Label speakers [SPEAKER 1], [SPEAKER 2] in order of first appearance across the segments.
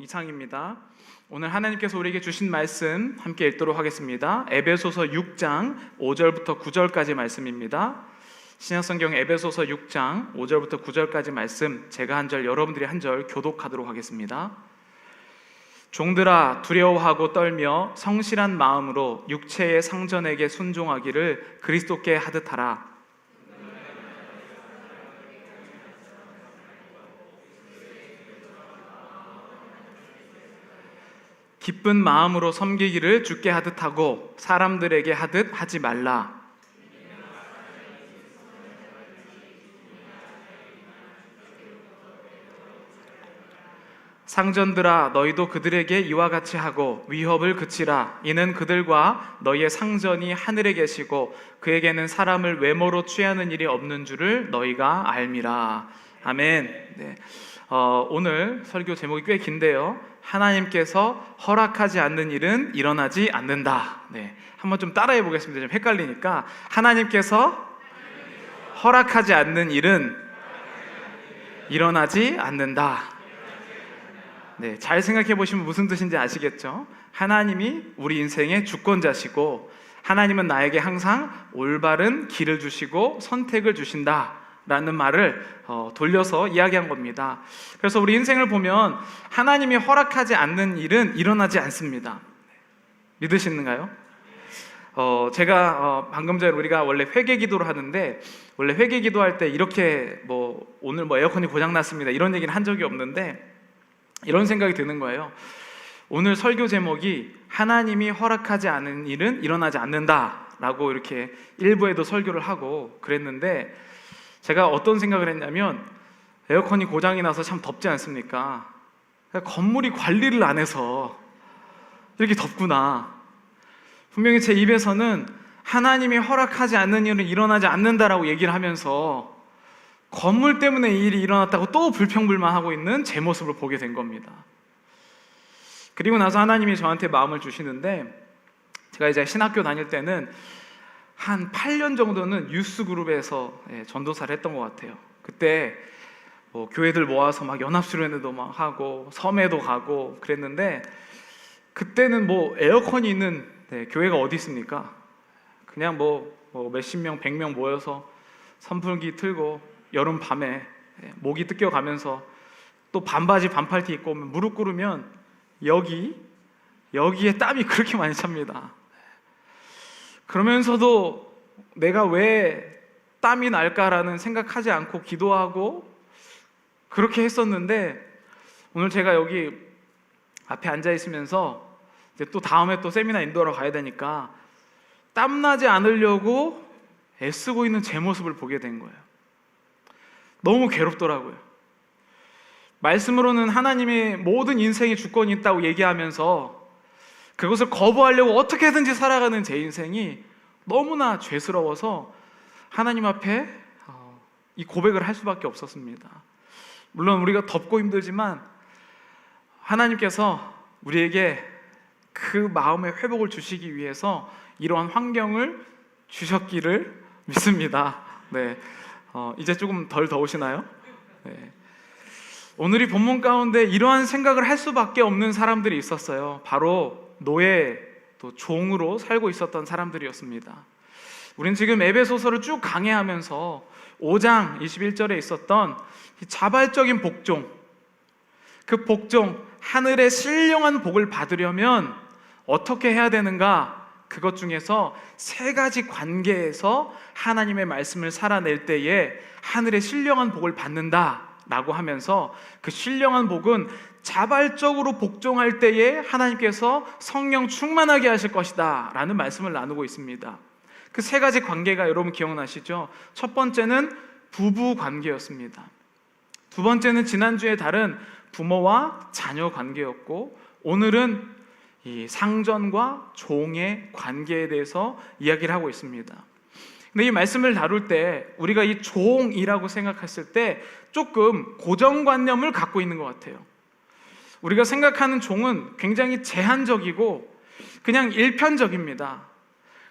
[SPEAKER 1] 이상입니다. 오늘 하나님께서 우리에게 주신 말씀 함께 읽도록 하겠습니다. 에베소서 6장 5절부터 9절까지 말씀입니다. 신약성경 에베소서 6장 5절부터 9절까지 말씀, 제가 한 절, 여러분들이 한 절 교독하도록 하겠습니다. 종들아, 두려워하고 떨며 성실한 마음으로 육체의 상전에게 순종하기를 그리스도께 하듯 하라. 기쁜 마음으로 섬기기를 주께 하듯 하고 사람들에게 하듯 하지 말라. 상전들아, 너희도 그들에게 이와 같이 하고 위협을 그치라. 이는 그들과 너희의 상전이 하늘에 계시고 그에게는 사람을 외모로 취하는 일이 없는 줄을 너희가 알미라. 아멘. 네. 오늘 설교 제목이 꽤 긴데요. 하나님께서 허락하지 않는 일은 일어나지 않는다. 네. 한번 좀 따라해 보겠습니다. 좀 헷갈리니까. 하나님께서 허락하지 않는 일은 일어나지 않는다. 네, 잘 생각해 보시면 무슨 뜻인지 아시겠죠? 하나님이 우리 인생의 주권자시고 하나님은 나에게 항상 올바른 길을 주시고 선택을 주신다 라는 말을 돌려서 이야기한 겁니다. 그래서 우리 인생을 보면 하나님이 허락하지 않는 일은 일어나지 않습니다. 믿으시는가요? 제가 방금 전에 우리가 원래 회개 기도를 하는데, 원래 회개 기도할 때 이렇게 오늘 에어컨이 고장났습니다 이런 얘기는 한 적이 없는데, 이런 생각이 드는 거예요. 오늘 설교 제목이 하나님이 허락하지 않은 일은 일어나지 않는다 라고 이렇게 일부에도 설교를 하고 그랬는데, 제가 어떤 생각을 했냐면, 에어컨이 고장이 나서 참 덥지 않습니까? 건물이 관리를 안 해서 이렇게 덥구나. 분명히 제 입에서는 하나님이 허락하지 않는 일은 일어나지 않는다라고 얘기를 하면서 건물 때문에 이 일이 일어났다고 또 불평불만하고 있는 제 모습을 보게 된 겁니다. 그리고 나서 하나님이 저한테 마음을 주시는데, 제가 이제 신학교 다닐 때는 한 8년 정도는 유스 그룹에서 전도사를 했던 것 같아요. 그때 교회들 모아서 막 연합수련회도 막 하고 섬에도 가고 그랬는데, 그때는 에어컨이 있는 교회가 어디 있습니까? 그냥 몇십 명, 100명 모여서 선풍기 틀고 여름 밤에 모기 뜯겨가면서 또 반바지 반팔티 입고 오면 무릎 꿇으면 여기에 땀이 그렇게 많이 찹니다. 그러면서도 내가 왜 땀이 날까라는 생각하지 않고 기도하고 그렇게 했었는데, 오늘 제가 여기 앞에 앉아 있으면서 이제 또 다음에 또 세미나 인도하러 가야 되니까 땀나지 않으려고 애쓰고 있는 제 모습을 보게 된 거예요. 너무 괴롭더라고요. 말씀으로는 하나님의 모든 인생의 주권이 있다고 얘기하면서 그것을 거부하려고 어떻게든지 살아가는 제 인생이 너무나 죄스러워서 하나님 앞에 이 고백을 할 수밖에 없었습니다. 물론 우리가 덥고 힘들지만 하나님께서 우리에게 그 마음의 회복을 주시기 위해서 이러한 환경을 주셨기를 믿습니다. 네. 이제 조금 덜 더우시나요? 네. 오늘 이 본문 가운데 이러한 생각을 할 수밖에 없는 사람들이 있었어요. 바로 노예, 또 종으로 살고 있었던 사람들이었습니다. 우린 지금 에베소서를 쭉 강해하면서 5장 21절에 있었던 이 자발적인 복종, 그 복종, 하늘의 신령한 복을 받으려면 어떻게 해야 되는가, 그것 중에서 3가지 관계에서 하나님의 말씀을 살아낼 때에 하늘의 신령한 복을 받는다라고 하면서, 그 신령한 복은 자발적으로 복종할 때에 하나님께서 성령 충만하게 하실 것이다 라는 말씀을 나누고 있습니다. 그 3가지 관계가 여러분 기억나시죠? 첫 번째는 부부 관계였습니다. 두 번째는 지난주에 다른 부모와 자녀 관계였고, 오늘은 이 상전과 종의 관계에 대해서 이야기를 하고 있습니다. 근데 이 말씀을 다룰 때 우리가 이 종이라고 생각했을 때 조금 고정관념을 갖고 있는 것 같아요. 우리가 생각하는 종은 굉장히 제한적이고 그냥 일편적입니다.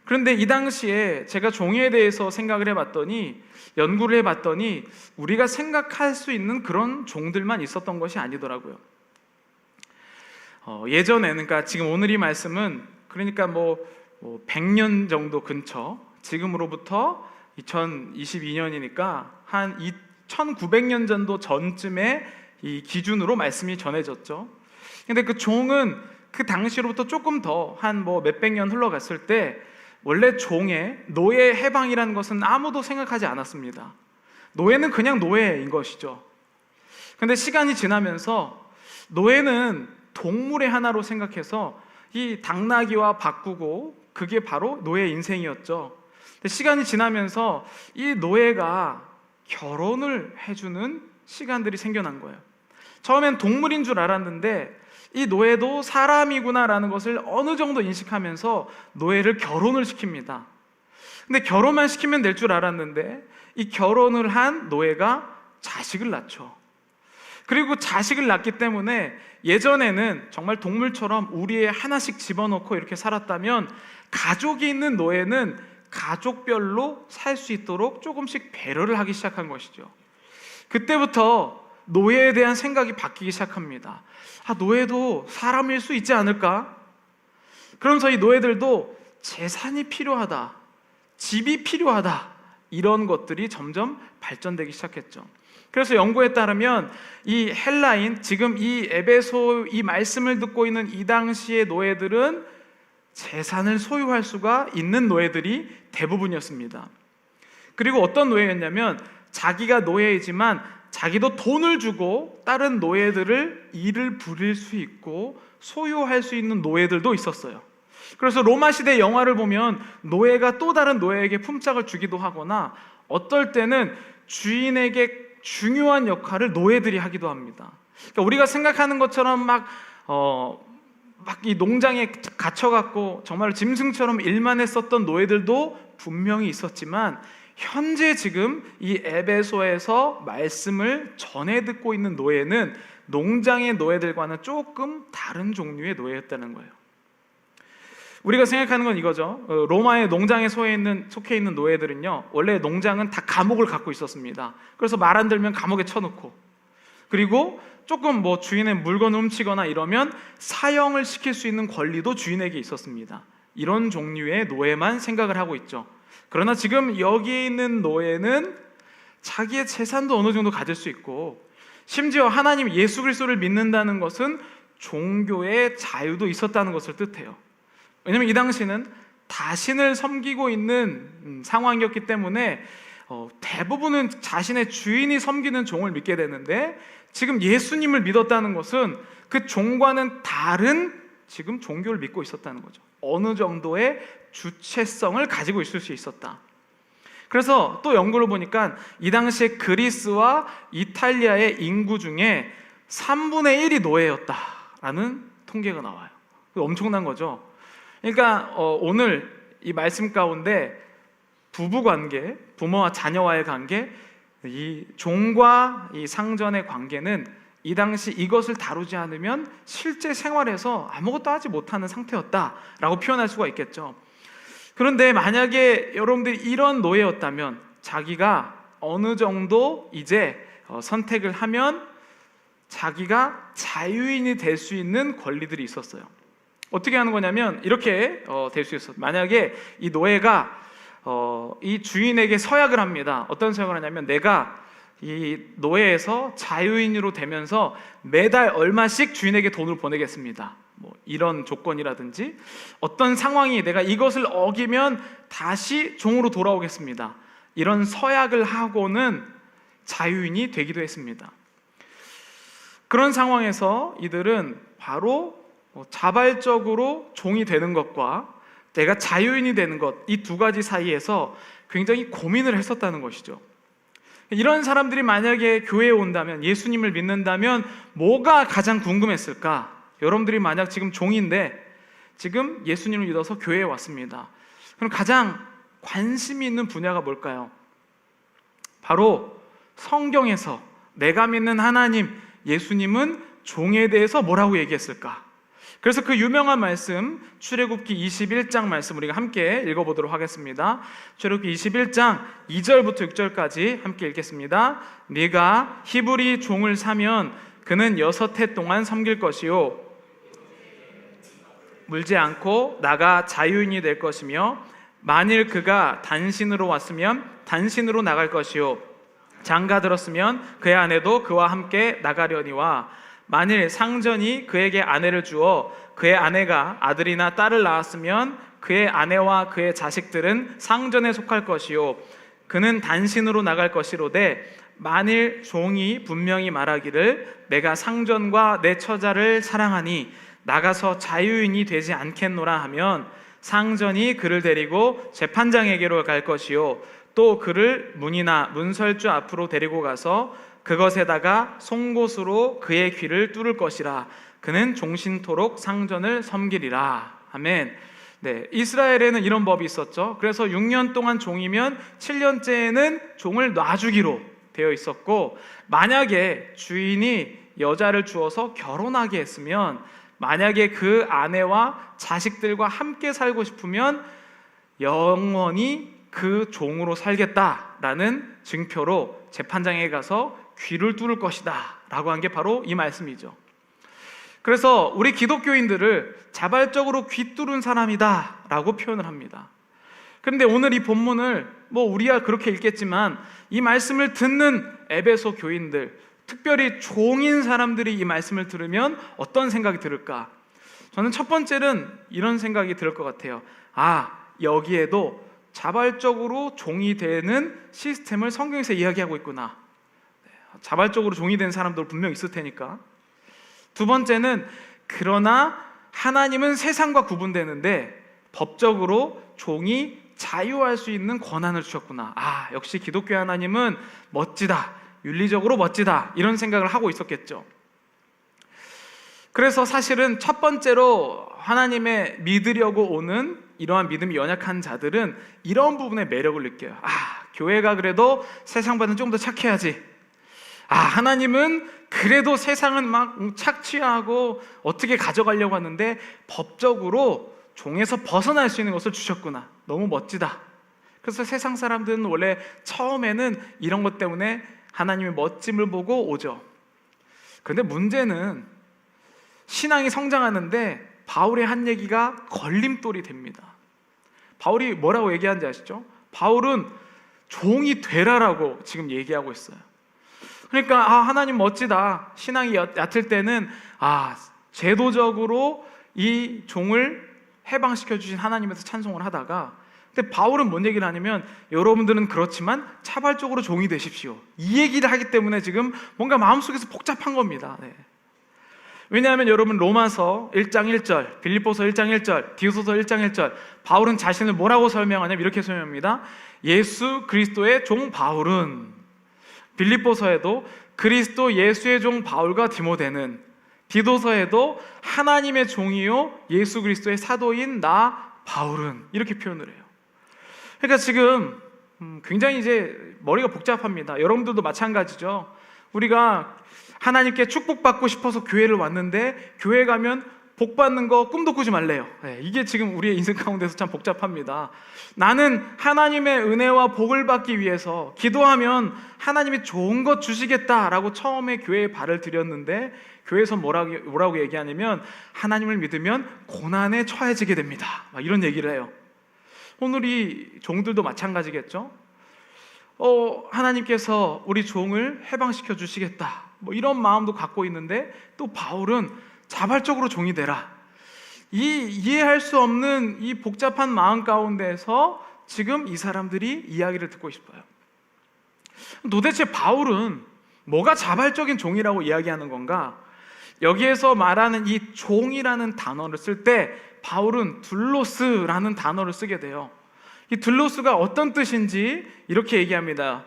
[SPEAKER 1] 그런데 이 당시에 제가 종에 대해서 생각을 해봤더니, 연구를 해봤더니 우리가 생각할 수 있는 그런 종들만 있었던 것이 아니더라고요. 예전에는, 그러니까 지금 오늘 이 말씀은 그러니까 100년 정도 근처, 지금으로부터 2022년이니까 한 1900년 정도 전쯤에 이 기준으로 말씀이 전해졌죠. 근데 그 종은 그 당시로부터 조금 더 한 몇백 년 흘러갔을 때 원래 종의 노예 해방이라는 것은 아무도 생각하지 않았습니다. 노예는 그냥 노예인 것이죠. 근데 시간이 지나면서 노예는 동물의 하나로 생각해서 이 당나귀와 바꾸고 그게 바로 노예 인생이었죠. 근데 시간이 지나면서 이 노예가 결혼을 해주는 시간들이 생겨난 거예요. 처음엔 동물인 줄 알았는데 이 노예도 사람이구나라는 것을 어느 정도 인식하면서 노예를 결혼을 시킵니다. 근데 결혼만 시키면 될 줄 알았는데 이 결혼을 한 노예가 자식을 낳죠. 그리고 자식을 낳기 때문에 예전에는 정말 동물처럼 우리에 하나씩 집어넣고 이렇게 살았다면 가족이 있는 노예는 가족별로 살 수 있도록 조금씩 배려를 하기 시작한 것이죠. 그때부터 노예에 대한 생각이 바뀌기 시작합니다. 노예도 사람일 수 있지 않을까? 그러면서 이 노예들도 재산이 필요하다, 집이 필요하다, 이런 것들이 점점 발전되기 시작했죠. 그래서 연구에 따르면 이 헬라인, 지금 이 에베소 이 말씀을 듣고 있는 이 당시의 노예들은 재산을 소유할 수가 있는 노예들이 대부분이었습니다. 그리고 어떤 노예였냐면 자기가 노예이지만 자기도 돈을 주고 다른 노예들을 일을 부릴 수 있고 소유할 수 있는 노예들도 있었어요. 그래서 로마 시대 영화를 보면 노예가 또 다른 노예에게 품삯을 주기도 하거나 어떨 때는 주인에게 중요한 역할을 노예들이 하기도 합니다. 그러니까 우리가 생각하는 것처럼 막 이 농장에 갇혀갖고 정말 짐승처럼 일만 했었던 노예들도 분명히 있었지만 현재 지금 이 에베소에서 말씀을 전해 듣고 있는 노예는 농장의 노예들과는 조금 다른 종류의 노예였다는 거예요. 우리가 생각하는 건 이거죠. 로마의 농장에 속해 있는 노예들은요, 원래 농장은 다 감옥을 갖고 있었습니다. 그래서 말 안 들면 감옥에 쳐놓고, 그리고 조금 주인의 물건을 훔치거나 이러면 사형을 시킬 수 있는 권리도 주인에게 있었습니다. 이런 종류의 노예만 생각을 하고 있죠. 그러나 지금 여기 있는 노예는 자기의 재산도 어느 정도 가질 수 있고, 심지어 하나님 예수 그리스도를 믿는다는 것은 종교의 자유도 있었다는 것을 뜻해요. 왜냐하면 이 당시는 자신을 섬기고 있는 상황이었기 때문에 대부분은 자신의 주인이 섬기는 종을 믿게 되는데, 지금 예수님을 믿었다는 것은 그 종과는 다른 지금 종교를 믿고 있었다는 거죠. 어느 정도의 주체성을 가지고 있을 수 있었다. 그래서 또 연구를 보니까 이 당시에 그리스와 이탈리아의 인구 중에 3분의 1이 노예였다라는 통계가 나와요. 엄청난 거죠. 그러니까 오늘 이 말씀 가운데 부부관계, 부모와 자녀와의 관계, 이 종과 이 상전의 관계는 이 당시 이것을 다루지 않으면 실제 생활에서 아무것도 하지 못하는 상태였다라고 표현할 수가 있겠죠. 그런데 만약에 여러분들이 이런 노예였다면 자기가 어느 정도 이제 선택을 하면 자기가 자유인이 될 수 있는 권리들이 있었어요. 어떻게 하는 거냐면 이렇게 될 수 있었어요. 만약에 이 노예가 이 주인에게 서약을 합니다. 어떤 서약을 하냐면 내가 이 노예에서 자유인으로 되면서 매달 얼마씩 주인에게 돈을 보내겠습니다. 이런 조건이라든지 어떤 상황이 내가 이것을 어기면 다시 종으로 돌아오겠습니다. 이런 서약을 하고는 자유인이 되기도 했습니다. 그런 상황에서 이들은 바로 자발적으로 종이 되는 것과 내가 자유인이 되는 것, 이 두 가지 사이에서 굉장히 고민을 했었다는 것이죠. 이런 사람들이 만약에 교회에 온다면, 예수님을 믿는다면 뭐가 가장 궁금했을까? 여러분들이 만약 지금 종인데 지금 예수님을 믿어서 교회에 왔습니다. 그럼 가장 관심이 있는 분야가 뭘까요? 바로 성경에서 내가 믿는 하나님, 예수님은 종에 대해서 뭐라고 얘기했을까? 그래서 그 유명한 말씀, 출애굽기 21장 말씀 우리가 함께 읽어보도록 하겠습니다. 출애굽기 21장 2절부터 6절까지 함께 읽겠습니다. 네가 히브리 종을 사면 그는 6해 동안 섬길 것이요 물지 않고 나가 자유인이 될 것이며 만일 그가 단신으로 왔으면 단신으로 나갈 것이요 장가 들었으면 그의 아내도 그와 함께 나가려니와 만일 상전이 그에게 아내를 주어 그의 아내가 아들이나 딸을 낳았으면 그의 아내와 그의 자식들은 상전에 속할 것이요 그는 단신으로 나갈 것이로되 만일 종이 분명히 말하기를 내가 상전과 내 처자를 사랑하니 나가서 자유인이 되지 않겠노라 하면 상전이 그를 데리고 재판장에게로 갈 것이요 또 그를 문이나 문설주 앞으로 데리고 가서 그것에다가 송곳으로 그의 귀를 뚫을 것이라 그는 종신토록 상전을 섬기리라. 아멘. 네, 이스라엘에는 이런 법이 있었죠. 그래서 6년 동안 종이면 7년째에는 종을 놔주기로 되어 있었고, 만약에 주인이 여자를 주어서 결혼하게 했으면 만약에 그 아내와 자식들과 함께 살고 싶으면 영원히 그 종으로 살겠다라는 증표로 재판장에 가서 귀를 뚫을 것이다 라고 한 게 바로 이 말씀이죠. 그래서 우리 기독교인들을 자발적으로 귀 뚫은 사람이다 라고 표현을 합니다. 그런데 오늘 이 본문을 우리야 그렇게 읽겠지만 이 말씀을 듣는 에베소 교인들, 특별히 종인 사람들이 이 말씀을 들으면 어떤 생각이 들을까? 저는 첫 번째는 이런 생각이 들 것 같아요. 여기에도 자발적으로 종이 되는 시스템을 성경에서 이야기하고 있구나. 자발적으로 종이 된 사람들 분명 있을 테니까. 두 번째는 그러나 하나님은 세상과 구분되는데 법적으로 종이 자유할 수 있는 권한을 주셨구나. 역시 기독교 하나님은 멋지다, 윤리적으로 멋지다, 이런 생각을 하고 있었겠죠. 그래서 사실은 첫 번째로 하나님의 믿으려고 오는 이러한 믿음이 연약한 자들은 이런 부분에 매력을 느껴요. 교회가 그래도 세상보다는 좀 더 착해야지. 하나님은 그래도 세상은 막 착취하고 어떻게 가져가려고 하는데 법적으로 종에서 벗어날 수 있는 것을 주셨구나. 너무 멋지다. 그래서 세상 사람들은 원래 처음에는 이런 것 때문에 하나님의 멋짐을 보고 오죠. 그런데 문제는 신앙이 성장하는데 바울의 한 얘기가 걸림돌이 됩니다. 바울이 뭐라고 얘기하는지 아시죠? 바울은 종이 되라라고 지금 얘기하고 있어요. 그러니까 하나님 멋지다. 신앙이 얕을 때는 제도적으로 이 종을 해방시켜 주신 하나님에서 찬송을 하다가, 근데 바울은 뭔 얘기를 하냐면 여러분들은 그렇지만 자발적으로 종이 되십시오. 이 얘기를 하기 때문에 지금 뭔가 마음속에서 복잡한 겁니다. 네. 왜냐하면 여러분 로마서 1장 1절, 빌립보서 1장 1절, 디도서 1장 1절, 바울은 자신을 뭐라고 설명하냐면 이렇게 설명합니다. 예수 그리스도의 종 바울은, 빌립보서에도 그리스도 예수의 종 바울과 디모데는, 디도서에도 하나님의 종이요 예수 그리스도의 사도인 나 바울은, 이렇게 표현을 해요. 그러니까 지금 굉장히 이제 머리가 복잡합니다. 여러분들도 마찬가지죠. 우리가 하나님께 축복받고 싶어서 교회를 왔는데 교회 가면 복 받는 거 꿈도 꾸지 말래요. 이게 지금 우리의 인생 가운데서 참 복잡합니다. 나는 하나님의 은혜와 복을 받기 위해서 기도하면 하나님이 좋은 것 주시겠다라고 처음에 교회에 발을 들였는데 교회에서 뭐라고 얘기하냐면 하나님을 믿으면 고난에 처해지게 됩니다. 이런 얘기를 해요. 오늘 이 종들도 마찬가지겠죠. 하나님께서 우리 종을 해방시켜 주시겠다, 이런 마음도 갖고 있는데 또 바울은 자발적으로 종이 되라. 이 이해할 수 없는 이 복잡한 마음 가운데서 지금 이 사람들이 이야기를 듣고 싶어요. 도대체 바울은 뭐가 자발적인 종이라고 이야기하는 건가? 여기에서 말하는 이 종이라는 단어를 쓸 때 바울은 둘로스라는 단어를 쓰게 돼요. 이 둘로스가 어떤 뜻인지 이렇게 얘기합니다.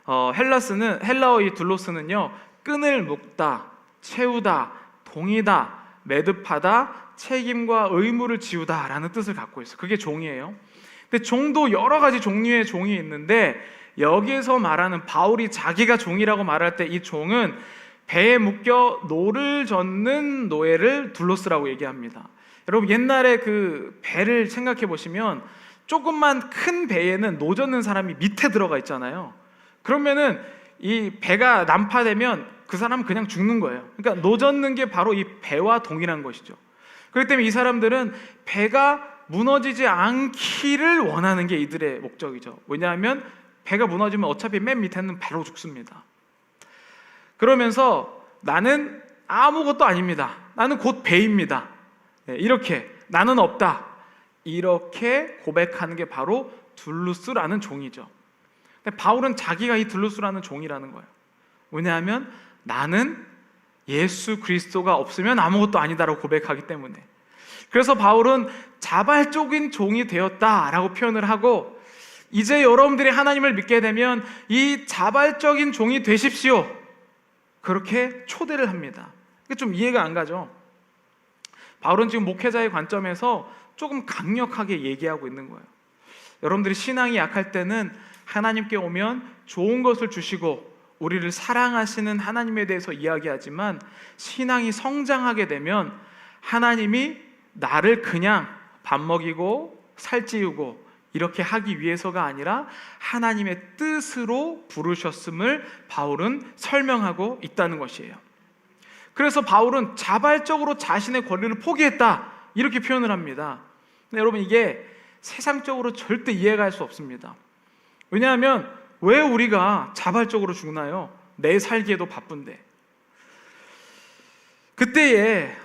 [SPEAKER 1] 헬라어 이 둘로스는요, 끈을 묶다, 채우다, 동이다, 매듭하다, 책임과 의무를 지우다 라는 뜻을 갖고 있어요. 그게 종이에요. 근데 종도 여러 가지 종류의 종이 있는데 여기에서 말하는 바울이 자기가 종이라고 말할 때 이 종은 배에 묶여 노를 젓는 노예를 둘로스라고 얘기합니다. 여러분 옛날에 그 배를 생각해 보시면 조금만 큰 배에는 노 젓는 사람이 밑에 들어가 있잖아요. 그러면은 이 배가 난파되면 그 사람은 그냥 죽는 거예요. 그러니까 노 젓는 게 바로 이 배와 동일한 것이죠. 그렇기 때문에 이 사람들은 배가 무너지지 않기를 원하는 게 이들의 목적이죠. 왜냐하면 배가 무너지면 어차피 맨 밑에는 배로 죽습니다. 그러면서 나는 아무것도 아닙니다. 나는 곧 배입니다. 이렇게 나는 없다. 이렇게 고백하는 게 바로 둘루스라는 종이죠. 근데 바울은 자기가 이 둘루스라는 종이라는 거예요. 왜냐하면 나는 예수 그리스도가 없으면 아무것도 아니다라고 고백하기 때문에. 그래서 바울은 자발적인 종이 되었다라고 표현을 하고, 이제 여러분들이 하나님을 믿게 되면 이 자발적인 종이 되십시오, 그렇게 초대를 합니다. 이게 좀 이해가 안 가죠? 바울은 지금 목회자의 관점에서 조금 강력하게 얘기하고 있는 거예요. 여러분들이 신앙이 약할 때는 하나님께 오면 좋은 것을 주시고 우리를 사랑하시는 하나님에 대해서 이야기하지만, 신앙이 성장하게 되면 하나님이 나를 그냥 밥 먹이고 살찌우고 이렇게 하기 위해서가 아니라 하나님의 뜻으로 부르셨음을 바울은 설명하고 있다는 것이에요. 그래서 바울은 자발적으로 자신의 권리를 포기했다, 이렇게 표현을 합니다. 근데 여러분, 이게 세상적으로 절대 이해가 할 수 없습니다. 왜냐하면 왜 우리가 자발적으로 죽나요? 내 살기에도 바쁜데. 그때에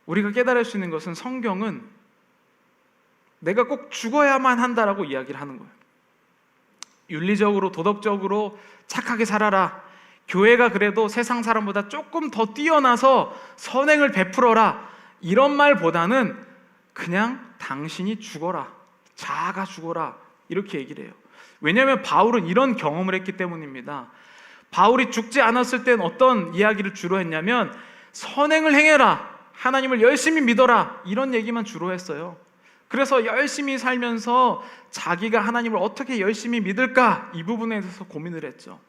[SPEAKER 1] 우리가 깨달을 수 있는 것은, 성경은 내가 꼭 죽어야만 한다라고 이야기를 하는 거예요. 윤리적으로, 도덕적으로 착하게 살아라, 교회가 그래도 세상 사람보다 조금 더 뛰어나서 선행을 베풀어라, 이런 말보다는 그냥 당신이 죽어라, 자아가 죽어라, 이렇게 얘기를 해요. 왜냐하면 바울은 이런 경험을 했기 때문입니다. 바울이 죽지 않았을 땐 어떤 이야기를 주로 했냐면, 선행을 행해라, 하나님을 열심히 믿어라, 이런 얘기만 주로 했어요. 그래서 열심히 살면서 자기가 하나님을 어떻게 열심히 믿을까, 이 부분에 대해서 고민을 했죠.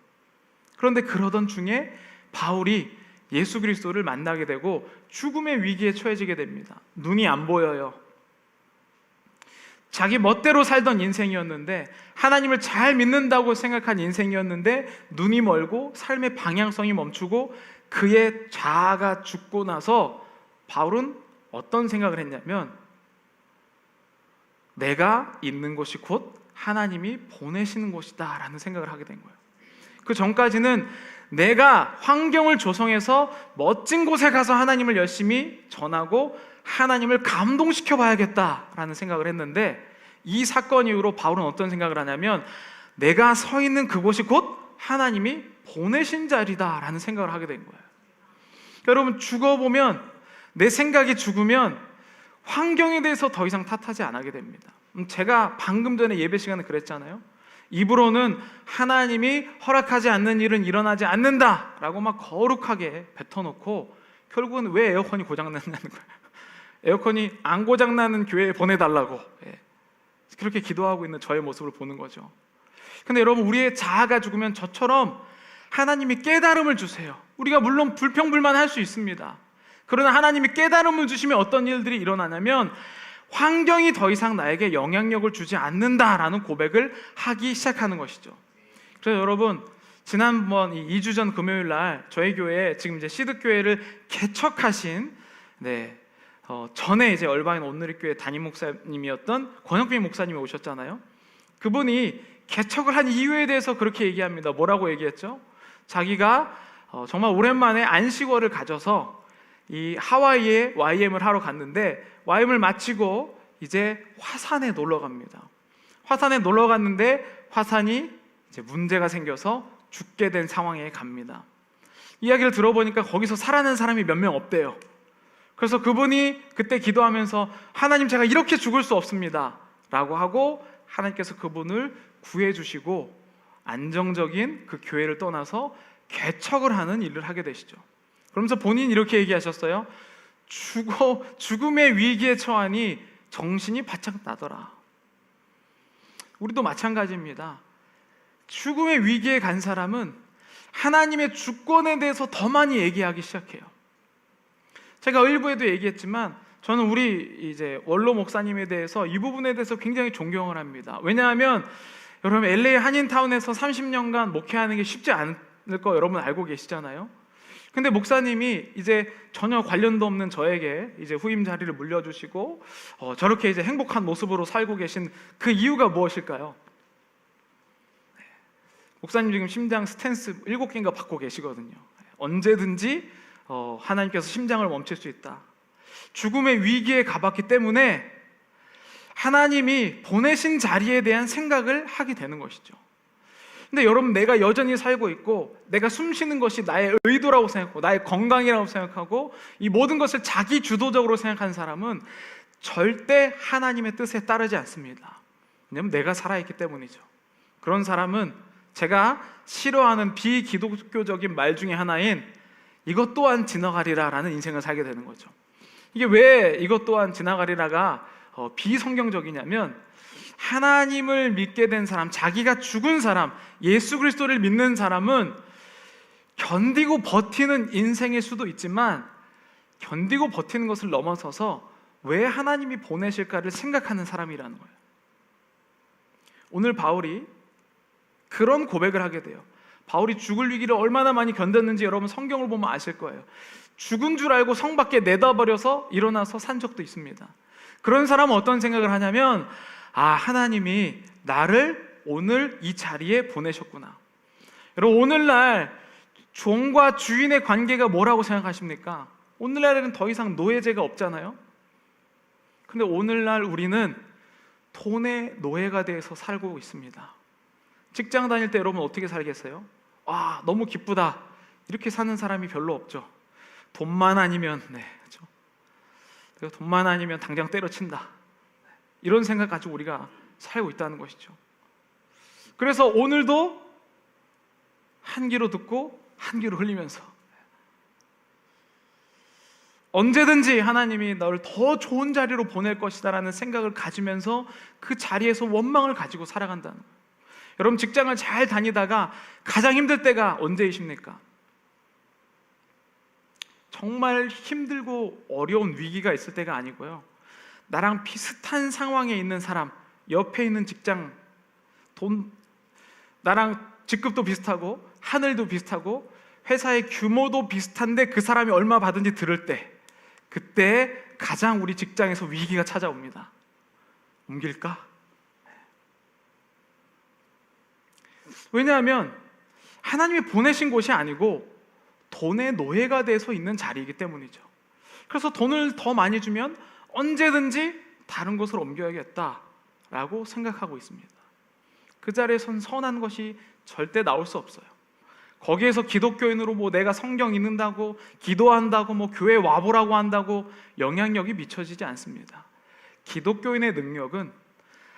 [SPEAKER 1] 그런데 그러던 중에 바울이 예수 그리스도를 만나게 되고 죽음의 위기에 처해지게 됩니다. 눈이 안 보여요. 자기 멋대로 살던 인생이었는데, 하나님을 잘 믿는다고 생각한 인생이었는데, 눈이 멀고 삶의 방향성이 멈추고 그의 자아가 죽고 나서 바울은 어떤 생각을 했냐면, 내가 있는 곳이 곧 하나님이 보내시는 곳이다 라는 생각을 하게 된 거예요. 그 전까지는 내가 환경을 조성해서 멋진 곳에 가서 하나님을 열심히 전하고 하나님을 감동시켜 봐야겠다라는 생각을 했는데, 이 사건 이후로 바울은 어떤 생각을 하냐면, 내가 서 있는 그곳이 곧 하나님이 보내신 자리다라는 생각을 하게 된 거예요. 여러분, 죽어보면, 내 생각이 죽으면 환경에 대해서 더 이상 탓하지 않게 됩니다. 제가 방금 전에 예배 시간에 그랬잖아요. 입으로는 하나님이 허락하지 않는 일은 일어나지 않는다라고 막 거룩하게 뱉어놓고, 결국은 왜 에어컨이 고장났냐는 거예요. 에어컨이 안 고장나는 교회에 보내달라고 그렇게 기도하고 있는 저의 모습을 보는 거죠. 근데 여러분, 우리의 자아가 죽으면 저처럼 하나님이 깨달음을 주세요. 우리가 물론 불평불만할 수 있습니다. 그러나 하나님이 깨달음을 주시면 어떤 일들이 일어나냐면, 환경이 더 이상 나에게 영향력을 주지 않는다라는 고백을 하기 시작하는 것이죠. 그래서 여러분, 지난번 2주 전 금요일 날 저희 교회에 지금 이제 시드교회를 개척하신 전에 이제 얼바인 온누리교회 담임 목사님이었던 권혁빈 목사님이 오셨잖아요. 그분이 개척을 한 이유에 대해서 그렇게 얘기합니다. 뭐라고 얘기했죠? 자기가 정말 오랜만에 안식월을 가져서 이 하와이에 YM을 하러 갔는데, YM을 마치고 이제 화산에 놀러 갑니다. 화산에 놀러 갔는데 화산이 이제 문제가 생겨서 죽게 된 상황에 갑니다. 이야기를 들어보니까 거기서 살아난 사람이 몇 명 없대요. 그래서 그분이 그때 기도하면서, 하나님, 제가 이렇게 죽을 수 없습니다 라고 하고, 하나님께서 그분을 구해주시고 안정적인 그 교회를 떠나서 개척을 하는 일을 하게 되시죠. 그러면서 본인이 이렇게 얘기하셨어요. 죽음의 위기에 처하니 정신이 바짝 나더라. 우리도 마찬가지입니다. 죽음의 위기에 간 사람은 하나님의 주권에 대해서 더 많이 얘기하기 시작해요. 제가 일부에도 얘기했지만, 저는 우리 이제 원로 목사님에 대해서 이 부분에 대해서 굉장히 존경을 합니다. 왜냐하면 여러분, LA 한인타운에서 30년간 목회하는 게 쉽지 않을 거 여러분 알고 계시잖아요. 근데 목사님이 이제 전혀 관련도 없는 저에게 이제 후임 자리를 물려주시고 저렇게 이제 행복한 모습으로 살고 계신 그 이유가 무엇일까요? 목사님 지금 심장 스탠스 7개인가 받고 계시거든요. 언제든지 하나님께서 심장을 멈출 수 있다. 죽음의 위기에 가봤기 때문에 하나님이 보내신 자리에 대한 생각을 하게 되는 것이죠. 근데 여러분, 내가 여전히 살고 있고 내가 숨 쉬는 것이 나의 의도라고 생각하고 나의 건강이라고 생각하고 이 모든 것을 자기 주도적으로 생각하는 사람은 절대 하나님의 뜻에 따르지 않습니다. 왜냐하면 내가 살아있기 때문이죠. 그런 사람은 제가 싫어하는 비기독교적인 말 중에 하나인 이것 또한 지나가리라 라는 인생을 살게 되는 거죠. 이게 왜 이것 또한 지나가리라가 비성경적이냐면, 하나님을 믿게 된 사람, 자기가 죽은 사람, 예수 그리스도를 믿는 사람은 견디고 버티는 인생일 수도 있지만 견디고 버티는 것을 넘어서서 왜 하나님이 보내실까를 생각하는 사람이라는 거예요. 오늘 바울이 그런 고백을 하게 돼요. 바울이 죽을 위기를 얼마나 많이 견뎠는지 여러분 성경을 보면 아실 거예요. 죽은 줄 알고 성 밖에 내다버려서 일어나서 산 적도 있습니다. 그런 사람은 어떤 생각을 하냐면, 하나님이 나를 오늘 이 자리에 보내셨구나. 여러분, 오늘날 종과 주인의 관계가 뭐라고 생각하십니까? 오늘날에는 더 이상 노예제가 없잖아요. 근데 오늘날 우리는 돈의 노예가 돼서 살고 있습니다. 직장 다닐 때 여러분 어떻게 살겠어요? 너무 기쁘다, 이렇게 사는 사람이 별로 없죠. 돈만 아니면, 그렇죠? 내가 돈만 아니면 당장 때려친다, 이런 생각 가지고 우리가 살고 있다는 것이죠. 그래서 오늘도 한 귀로 듣고 한 귀로 흘리면서 언제든지 하나님이 너를 더 좋은 자리로 보낼 것이다 라는 생각을 가지면서 그 자리에서 원망을 가지고 살아간다는 거예요. 여러분, 직장을 잘 다니다가 가장 힘들 때가 언제이십니까? 정말 힘들고 어려운 위기가 있을 때가 아니고요, 나랑 비슷한 상황에 있는 사람, 옆에 있는 직장, 나랑 직급도 비슷하고 하늘도 비슷하고 회사의 규모도 비슷한데 그 사람이 얼마 받은지 들을 때, 그때 가장 우리 직장에서 위기가 찾아옵니다. 옮길까? 왜냐하면 하나님이 보내신 곳이 아니고 돈의 노예가 돼서 있는 자리이기 때문이죠. 그래서 돈을 더 많이 주면 언제든지 다른 곳으로 옮겨야겠다라고 생각하고 있습니다. 그 자리에선 선한 것이 절대 나올 수 없어요. 거기에서 기독교인으로 내가 성경 읽는다고, 기도한다고, 교회 와보라고 한다고 영향력이 미쳐지지 않습니다. 기독교인의 능력은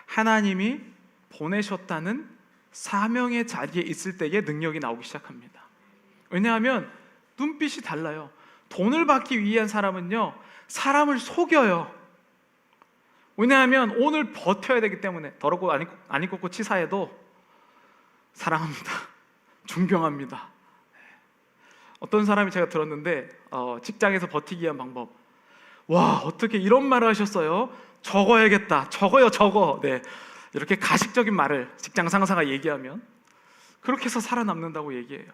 [SPEAKER 1] 하나님이 보내셨다는 사명의 자리에 있을 때의 능력이 나오기 시작합니다. 왜냐하면 눈빛이 달라요. 돈을 받기 위한 사람은요, 사람을 속여요. 왜냐하면 오늘 버텨야 되기 때문에. 더럽고 안 입고 치사해도 사랑합니다, 존경합니다. 어떤 사람이 제가 들었는데 직장에서 버티기 위한 방법, 어떻게 이런 말을 하셨어요? 적어야겠다, 적어요, 적어. 이렇게 가식적인 말을 직장 상사가 얘기하면 그렇게 해서 살아남는다고 얘기해요.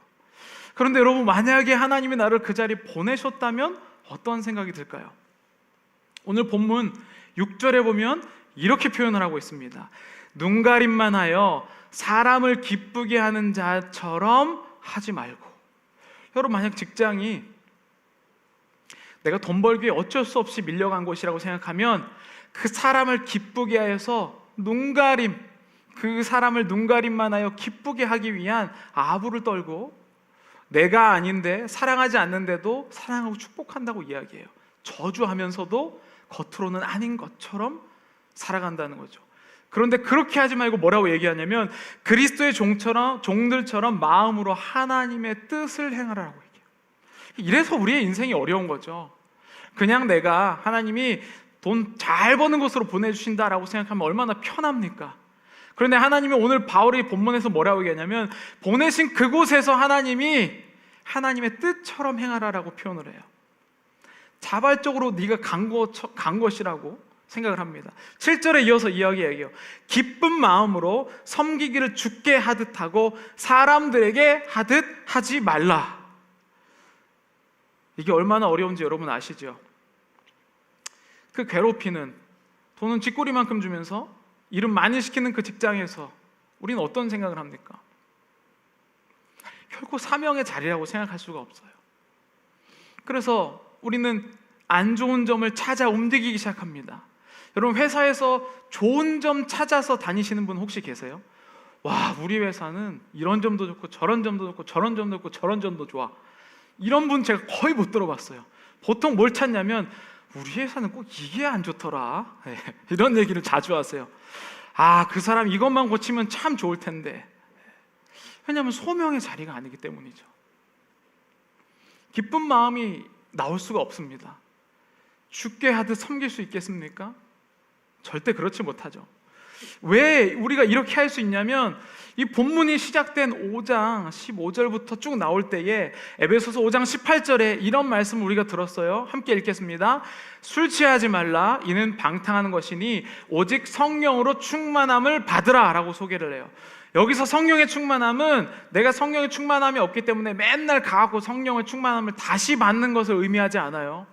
[SPEAKER 1] 그런데 여러분, 만약에 하나님이 나를 그 자리에 보내셨다면 어떤 생각이 들까요? 오늘 본문 6절에 보면 이렇게 표현을 하고 있습니다. 눈가림만 하여 사람을 기쁘게 하는 자처럼 하지 말고. 여러분, 만약 직장이 내가 돈 벌기 위해 어쩔 수 없이 밀려간 곳이라고 생각하면 그 사람을 기쁘게 하여서 그 사람을 눈가림만 하여 기쁘게 하기 위한 아부를 떨고, 내가 아닌데 사랑하지 않는데도 사랑하고 축복한다고 이야기해요. 저주하면서도 겉으로는 아닌 것처럼 살아간다는 거죠. 그런데 그렇게 하지 말고 뭐라고 얘기하냐면, 그리스도의 종들처럼 마음으로 하나님의 뜻을 행하라고 얘기해요. 이래서 우리의 인생이 어려운 거죠. 그냥 내가 하나님이 돈 잘 버는 곳으로 보내주신다라고 생각하면 얼마나 편합니까? 그런데 하나님이 오늘 바울이 본문에서 뭐라고 얘기하냐면, 보내신 그곳에서 하나님이 하나님의 뜻처럼 행하라라고 표현을 해요. 자발적으로 네가 간 것이라고 생각을 합니다. 7절에 이어서 이야기해요. 기쁜 마음으로 섬기기를 주께 하듯 하고 사람들에게 하듯 하지 말라. 이게 얼마나 어려운지 여러분 아시죠? 그 괴롭히는, 돈은 쥐꼬리만큼 주면서 일은 많이 시키는 그 직장에서 우리는 어떤 생각을 합니까? 결코 사명의 자리라고 생각할 수가 없어요. 그래서 우리는 안 좋은 점을 찾아 움직이기 시작합니다. 여러분, 회사에서 좋은 점 찾아서 다니시는 분 혹시 계세요? 와, 우리 회사는 이런 점도 좋고 저런 점도 좋고 저런 점도 좋고 저런 점도 좋아. 이런 분 제가 거의 못 들어봤어요. 보통 뭘 찾냐면 우리 회사는 꼭 이게 안 좋더라. 네, 이런 얘기를 자주 하세요. 아, 그 사람 이것만 고치면 참 좋을 텐데. 왜냐하면 소명의 자리가 아니기 때문이죠. 기쁜 마음이 나올 수가 없습니다. 죽게 하듯 섬길 수 있겠습니까? 절대 그렇지 못하죠. 왜 우리가 이렇게 할 수 있냐면, 이 본문이 시작된 5장 15절부터 쭉 나올 때에 에베소서 5장 18절에 이런 말씀을 우리가 들었어요. 함께 읽겠습니다. 술 취하지 말라, 이는 방탕하는 것이니 오직 성령으로 충만함을 받으라 라고 소개를 해요. 여기서 성령의 충만함은 내가 성령의 충만함이 없기 때문에 맨날 가고 성령의 충만함을 다시 받는 것을 의미하지 않아요.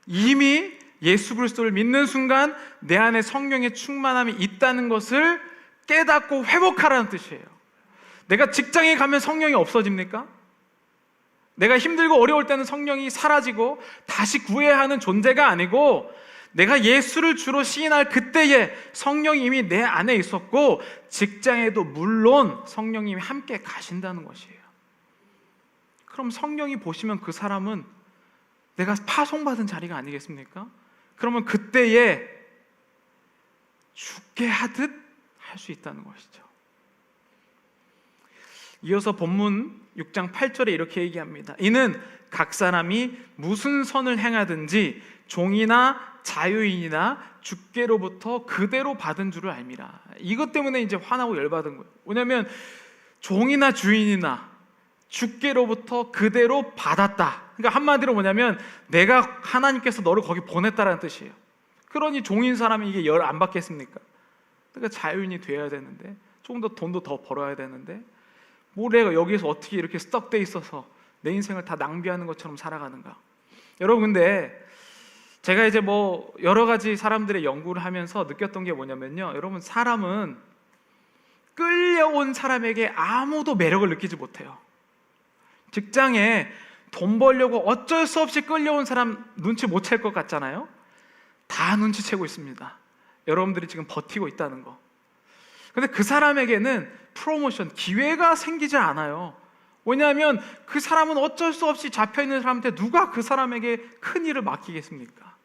[SPEAKER 1] 이미 예수 그리스도를 믿는 순간 내 안에 성령의 충만함이 있다는 것을 깨닫고 회복하라는 뜻이에요. 내가 직장에 가면 성령이 없어집니까? 내가 힘들고 어려울 때는 성령이 사라지고 다시 구해야 하는 존재가 아니고, 내가 예수를 주로 시인할 그때에 성령이 이미 내 안에 있었고, 직장에도 물론 성령님이 함께 가신다는 것이에요. 그럼 성령이 보시면 그 사람은 내가 파송받은 자리가 아니겠습니까? 그러면 그때에 죽게 하듯 할 수 있다는 것이죠. 이어서 본문 6장 8절에 이렇게 얘기합니다. 이는 각 사람이 무슨 선을 행하든지 종이나 자유인이나 주께로부터 그대로 받은 줄을 알미라. 이것 때문에 이제 화나고 열받은 거예요. 왜냐하면 종이나 주인이나 주께로부터 그대로 받았다. 그러니까 한마디로 뭐냐면 내가, 하나님께서 너를 거기 보냈다라는 뜻이에요. 그러니 종인 사람이 이게 열 안 받겠습니까? 그러니까 자유인이 돼야 되는데, 조금 더 돈도 더 벌어야 되는데, 뭐 내가 여기에서 어떻게 이렇게 스떡돼 있어서 내 인생을 다 낭비하는 것처럼 살아가는가? 여러분, 근데 제가 이제 뭐 여러 가지 사람들의 연구를 하면서 느꼈던 게 뭐냐면요, 여러분, 사람은 끌려온 사람에게 아무도 매력을 느끼지 못해요. 직장에 돈 벌려고 어쩔 수 없이 끌려온 사람 눈치 못 챌 것 같잖아요. 다 눈치채고 있습니다. 여러분들이 지금 버티고 있다는 거. 근데 그 사람에게는 프로모션, 기회가 생기지 않아요. 왜냐하면 그 사람은 어쩔 수 없이 잡혀있는 사람한테 누가 그 사람에게 큰 일을 맡기겠습니까?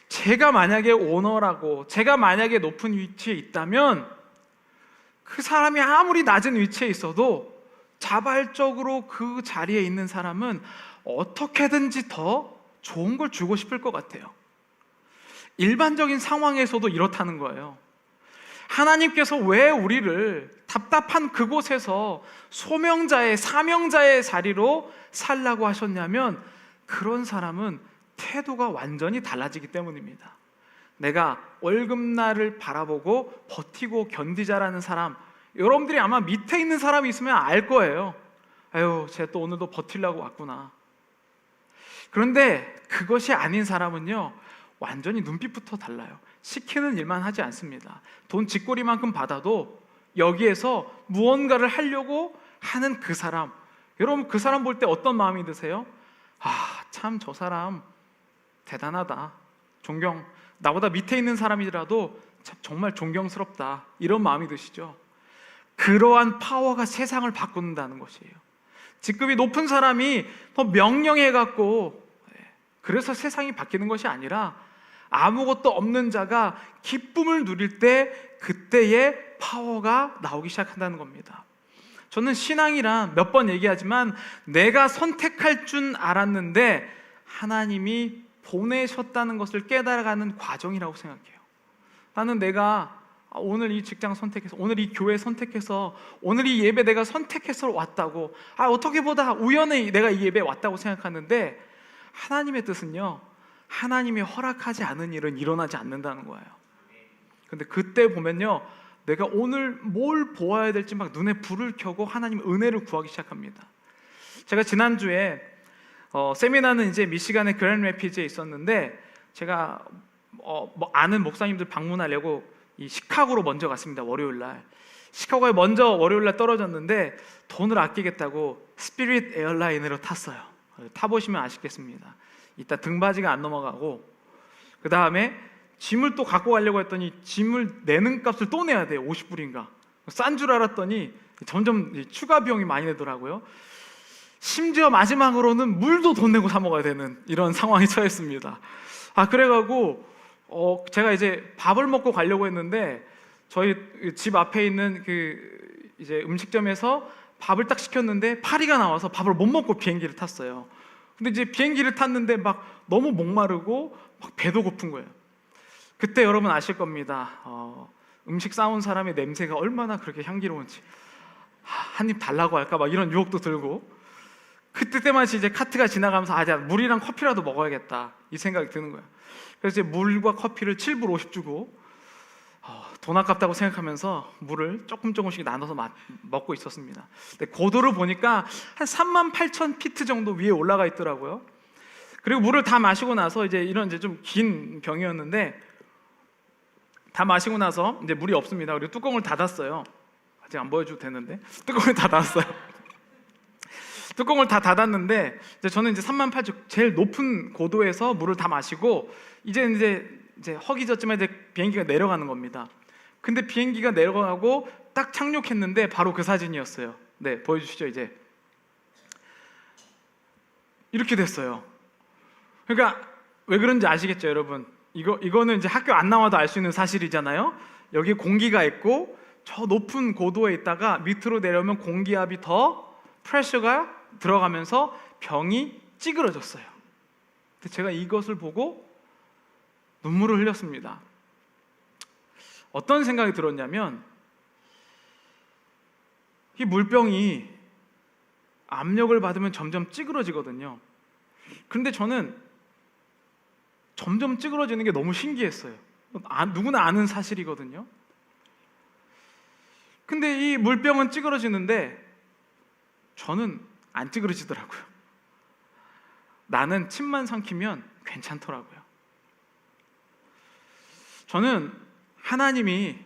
[SPEAKER 1] 제가 만약에 오너라고, 제가 만약에 높은 위치에 있다면 그 사람이 아무리 낮은 위치에 있어도 자발적으로 그 자리에 있는 사람은 어떻게든지 더 좋은 걸 주고 싶을 것 같아요. 일반적인 상황에서도 이렇다는 거예요. 하나님께서 왜 우리를 답답한 그곳에서 소명자의, 사명자의 자리로 살라고 하셨냐면, 그런 사람은 태도가 완전히 달라지기 때문입니다. 내가 월급날을 바라보고 버티고 견디자라는 사람, 여러분들이 아마 밑에 있는 사람이 있으면 알 거예요. 아유, 쟤 또 오늘도 버티려고 왔구나. 그런데 그것이 아닌 사람은요, 완전히 눈빛부터 달라요. 시키는 일만 하지 않습니다. 돈 쥐꼬리만큼 받아도 여기에서 무언가를 하려고 하는 그 사람, 여러분, 그 사람 볼 때 어떤 마음이 드세요? 아, 참 저 사람 대단하다, 존경, 나보다 밑에 있는 사람이라도 참 정말 존경스럽다, 이런 마음이 드시죠? 그러한 파워가 세상을 바꾼다는 것이에요. 직급이 높은 사람이 더 명령해갖고 그래서 세상이 바뀌는 것이 아니라, 아무것도 없는 자가 기쁨을 누릴 때 그때의 파워가 나오기 시작한다는 겁니다. 저는 신앙이란 몇 번 얘기하지만 내가 선택할 줄 알았는데 하나님이 보내셨다는 것을 깨달아가는 과정이라고 생각해요. 나는 내가 오늘 이 직장 선택해서, 오늘 이 교회 선택해서, 오늘 이 예배 내가 선택해서 왔다고, 어떻게 보다 우연히 내가 이 예배에 왔다고 생각하는데, 하나님의 뜻은요, 하나님이 허락하지 않은 일은 일어나지 않는다는 거예요. 근데 그때 보면요, 내가 오늘 뭘 보아야 될지 막 눈에 불을 켜고 하나님의 은혜를 구하기 시작합니다. 제가 지난주에 세미나는 이제 미시간의 그랜드 래피드에 있었는데 제가 아는 목사님들 방문하려고 이 시카고로 먼저 갔습니다. 월요일 날 시카고에 먼저 월요일 날 떨어졌는데 돈을 아끼겠다고 스피릿 에어라인으로 탔어요. 타보시면 아시겠습니다. 이따 등받이가 안 넘어가고, 그 다음에 짐을 또 갖고 가려고 했더니 짐을 내는 값을 또 내야 돼요. 50불인가 싼 줄 알았더니 점점 추가 비용이 많이 내더라고요. 심지어 마지막으로는 물도 돈 내고 사 먹어야 되는 이런 상황에 처했습니다. 그래가지고 제가 이제 밥을 먹고 가려고 했는데 저희 집 앞에 있는 그 이제 음식점에서 밥을 딱 시켰는데 파리가 나와서 밥을 못 먹고 비행기를 탔어요. 근데 이제 비행기를 탔는데 막 너무 목마르고 막 배도 고픈 거예요. 그때 여러분 아실 겁니다. 음식 싸온 사람의 냄새가 얼마나 그렇게 향기로운지, 한 입 달라고 할까 막 이런 유혹도 들고, 그때마치 이제 카트가 지나가면서 물이랑 커피라도 먹어야겠다 이 생각이 드는 거예요. 그래서 이제 물과 커피를 7불 50 주고 돈 아깝다고 생각하면서 물을 조금씩 나눠서 먹고 있었습니다. 근데 고도를 보니까 한 38,000피트 정도 위에 올라가 있더라고요. 그리고 물을 다 마시고 나서 이제 좀 긴 병이었는데 다 마시고 나서 이제 물이 없습니다. 그리고 뚜껑을 닫았어요. 아직 안 보여줘도 되는데 뚜껑을 다 닫았어요. 뚜껑을 다 닫았는데 저는 이제 38,000 제일 높은 고도에서 물을 다 마시고 이제 허기졌지만 이제 비행기가 내려가는 겁니다. 근데 비행기가 내려가고 딱 착륙했는데 바로 그 사진이었어요. 네, 보여주시죠. 이제 이렇게 됐어요. 그러니까 왜 그런지 아시겠죠, 여러분? 이거는 이제 학교 안 나와도 알 수 있는 사실이잖아요. 여기 공기가 있고 저 높은 고도에 있다가 밑으로 내려오면 공기압이 더 프레셔가 들어가면서 병이 찌그러졌어요. 근데 제가 이것을 보고 눈물을 흘렸습니다. 어떤 생각이 들었냐면 이 물병이 압력을 받으면 점점 찌그러지거든요. 그런데 저는 점점 찌그러지는 게 너무 신기했어요. 누구나 아는 사실이거든요. 근데 이 물병은 찌그러지는데 저는 안 찌그러지더라고요. 나는 침만 삼키면 괜찮더라고요. 저는 하나님이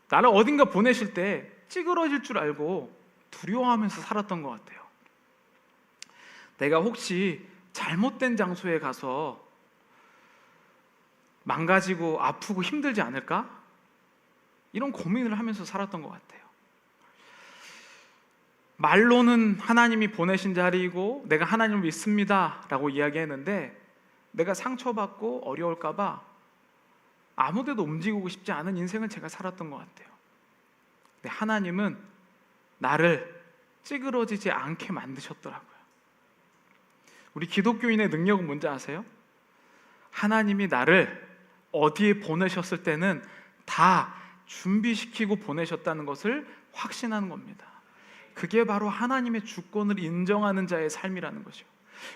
[SPEAKER 1] 나를 어딘가 보내실 때 찌그러질 줄 알고 두려워하면서 살았던 것 같아요. 내가 혹시 잘못된 장소에 가서 망가지고 아프고 힘들지 않을까? 이런 고민을 하면서 살았던 것 같아요. 말로는 하나님이 보내신 자리이고 내가 하나님을 믿습니다 라고 이야기했는데 내가 상처받고 어려울까 봐 아무데도 움직이고 싶지 않은 인생을 제가 살았던 것 같아요. 근데 하나님은 나를 찌그러지지 않게 만드셨더라고요. 우리 기독교인의 능력은 뭔지 아세요? 하나님이 나를 어디에 보내셨을 때는 다 준비시키고 보내셨다는 것을 확신하는 겁니다. 그게 바로 하나님의 주권을 인정하는 자의 삶이라는 거죠.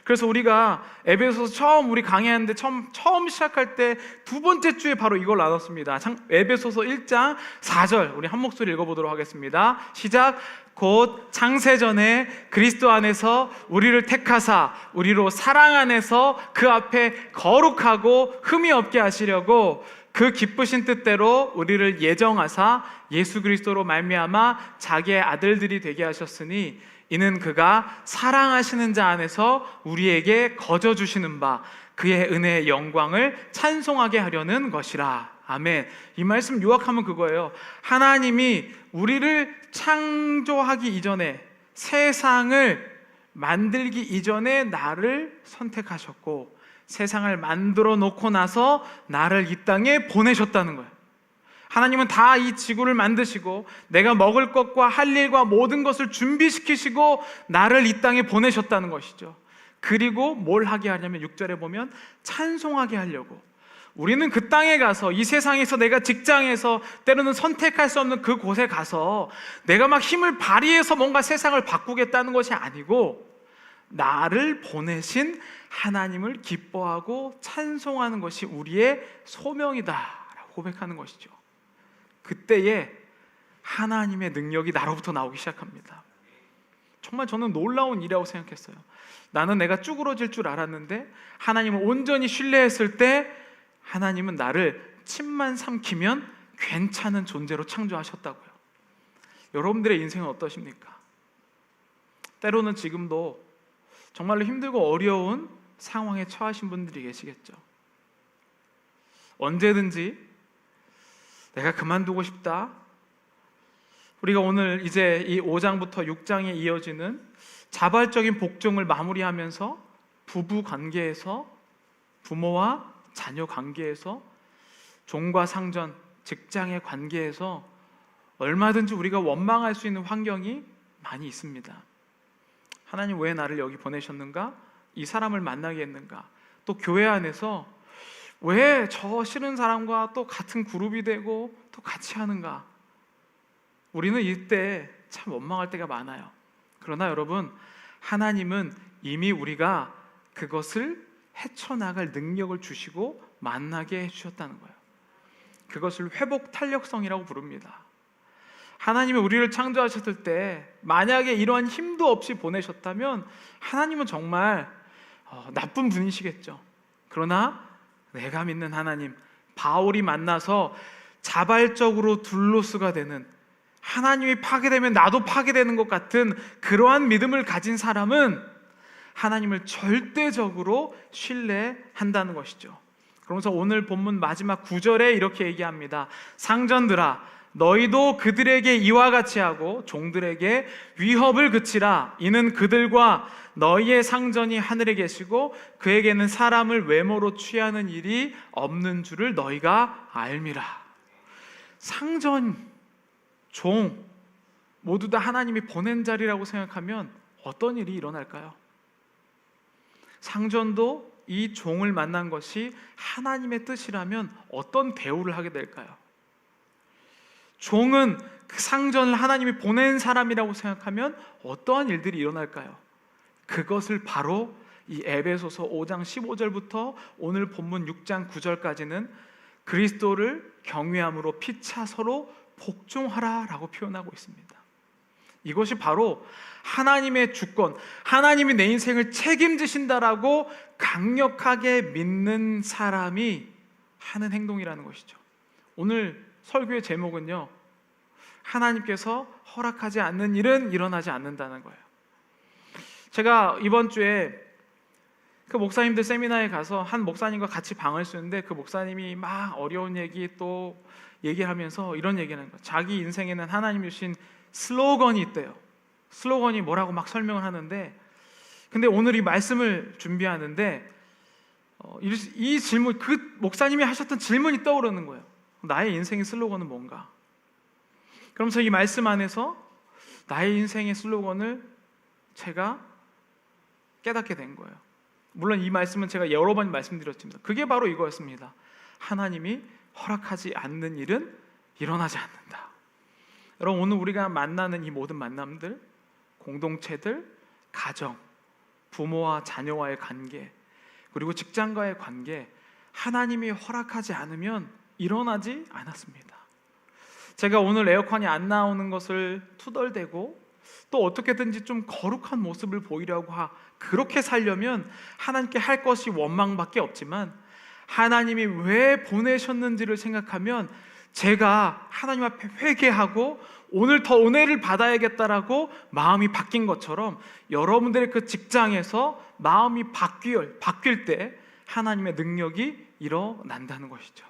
[SPEAKER 1] 그래서 우리가 에베소서 처음 우리 강의하는데 처음 시작할 때 두 번째 주에 바로 이걸 나눴습니다. 에베소서 1장 4절 우리 한 목소리 읽어보도록 하겠습니다. 시작. 곧 창세전에 그리스도 안에서 우리를 택하사 우리로 사랑 안에서 그 앞에 거룩하고 흠이 없게 하시려고 그 기쁘신 뜻대로 우리를 예정하사 예수 그리스도로 말미암아 자기의 아들들이 되게 하셨으니 이는 그가 사랑하시는 자 안에서 우리에게 거저 주시는 바 그의 은혜의 영광을 찬송하게 하려는 것이라. 아멘. 이 말씀 요약하면 그거예요. 하나님이 우리를 창조하기 이전에, 세상을 만들기 이전에 나를 선택하셨고 세상을 만들어 놓고 나서 나를 이 땅에 보내셨다는 거예요. 하나님은 다 이 지구를 만드시고 내가 먹을 것과 할 일과 모든 것을 준비시키시고 나를 이 땅에 보내셨다는 것이죠. 그리고 뭘 하게 하냐면 6절에 보면 찬송하게 하려고. 우리는 그 땅에 가서 이 세상에서 내가 직장에서 때로는 선택할 수 없는 그 곳에 가서 내가 막 힘을 발휘해서 뭔가 세상을 바꾸겠다는 것이 아니고 나를 보내신 하나님을 기뻐하고 찬송하는 것이 우리의 소명이다라고 고백하는 것이죠. 그때에 하나님의 능력이 나로부터 나오기 시작합니다. 정말 저는 놀라운 일이라고 생각했어요. 나는 내가 쭈그러질 줄 알았는데 하나님을 온전히 신뢰했을 때 하나님은 나를 침만 삼키면 괜찮은 존재로 창조하셨다고요. 여러분들의 인생은 어떠십니까? 때로는 지금도 정말로 힘들고 어려운 상황에 처하신 분들이 계시겠죠. 언제든지 내가 그만두고 싶다. 우리가 오늘 이제 이 5장부터 6장에 이어지는 자발적인 복종을 마무리하면서 부부 관계에서, 부모와 자녀 관계에서, 종과 상전, 직장의 관계에서 얼마든지 우리가 원망할 수 있는 환경이 많이 있습니다. 하나님 왜 나를 여기 보내셨는가? 이 사람을 만나게 했는가? 또 교회 안에서 왜 저 싫은 사람과 또 같은 그룹이 되고 또 같이 하는가? 우리는 이때 참 원망할 때가 많아요. 그러나 여러분, 하나님은 이미 우리가 그것을 헤쳐나갈 능력을 주시고 만나게 해주셨다는 거예요. 그것을 회복 탄력성이라고 부릅니다. 하나님이 우리를 창조하셨을 때 만약에 이러한 힘도 없이 보내셨다면 하나님은 정말 나쁜 분이시겠죠. 그러나 내가 믿는 하나님, 바울이 만나서 자발적으로 둘로스가 되는, 하나님이 파괴되면 나도 파괴되는 것 같은 그러한 믿음을 가진 사람은 하나님을 절대적으로 신뢰한다는 것이죠. 그러면서 오늘 본문 마지막 9절에 이렇게 얘기합니다. 상전들아, 너희도 그들에게 이와 같이 하고 종들에게 위협을 그치라. 이는 그들과 너희의 상전이 하늘에 계시고 그에게는 사람을 외모로 취하는 일이 없는 줄을 너희가 알미라. 상전, 종 모두 다 하나님이 보낸 자리라고 생각하면 어떤 일이 일어날까요? 상전도 이 종을 만난 것이 하나님의 뜻이라면 어떤 대우를 하게 될까요? 종은 그 상전을 하나님이 보낸 사람이라고 생각하면 어떠한 일들이 일어날까요? 그것을 바로 이 에베소서 5장 15절부터 오늘 본문 6장 9절까지는 그리스도를 경외함으로 피차 서로 복종하라라고 표현하고 있습니다. 이것이 바로 하나님의 주권, 하나님이 내 인생을 책임지신다라고 강력하게 믿는 사람이 하는 행동이라는 것이죠. 오늘 설교의 제목은요, 하나님께서 허락하지 않는 일은 일어나지 않는다는 거예요. 제가 이번 주에 그 목사님들 세미나에 가서 한 목사님과 같이 방을 쓰는데 그 목사님이 막 어려운 얘기 또 얘기하면서 이런 얘기하는 거예요. 자기 인생에는 하나님 주신 슬로건이 있대요. 슬로건이 뭐라고 막 설명을 하는데, 근데 오늘 이 말씀을 준비하는데 이 질문, 그 목사님이 하셨던 질문이 떠오르는 거예요. 나의 인생의 슬로건은 뭔가? 그러면서 이 말씀 안에서 나의 인생의 슬로건을 제가 깨닫게 된 거예요. 물론 이 말씀은 제가 여러 번 말씀드렸습니다. 그게 바로 이거였습니다. 하나님이 허락하지 않는 일은 일어나지 않는다. 여러분, 오늘 우리가 만나는 이 모든 만남들, 공동체들, 가정, 부모와 자녀와의 관계, 그리고 직장과의 관계, 하나님이 허락하지 않으면 일어나지 않았습니다. 제가 오늘 에어컨이 안 나오는 것을 투덜대고 또 어떻게든지 좀 거룩한 모습을 보이려고 그렇게 살려면 하나님께 할 것이 원망밖에 없지만, 하나님이 왜 보내셨는지를 생각하면 제가 하나님 앞에 회개하고 오늘 더 은혜를 받아야겠다라고 마음이 바뀐 것처럼 여러분들의 그 직장에서 마음이 바뀔 때 하나님의 능력이 일어난다는 것이죠.